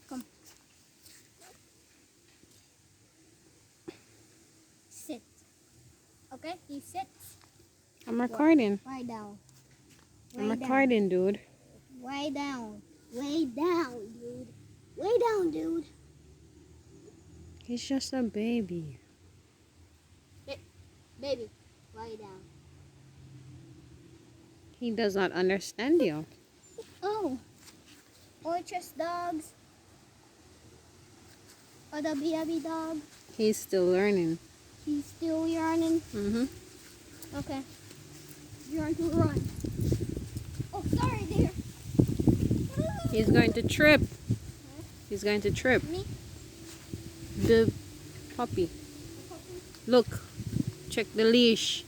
Come. Sit. Okay, you sit. I'm recording. Lie down. I'm Lay down. recording, dude. Lay down. Lay down, dude. Lay down, dude. He's just a baby. Baby, lay down. He does not understand you. Oh. Or just dogs. Or the baby dog. He's still learning. He's still yearning. Mm-hmm. Okay. You're going to run. Oh, sorry, dear. He's going to trip. He's going to trip. Me? The puppy. Look. Check the leash.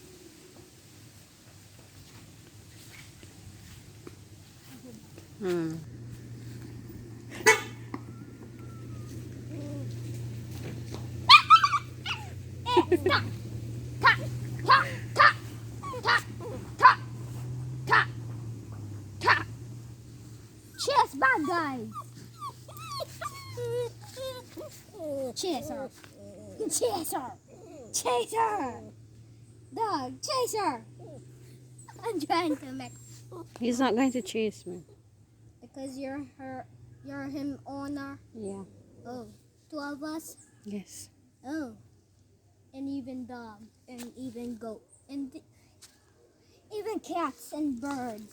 Hmm. Stop. Ta. Ta. Ta. Ta. Ta. Ta. Ta. Cheers, bad guys. Chaser. Chaser. Chaser. Dog. Chaser. I'm trying to make. He's not going to chase me. Because you're him owner. Yeah. Oh, 2 of us. Yes. Oh, and even dog, and even goat, and even cats and birds.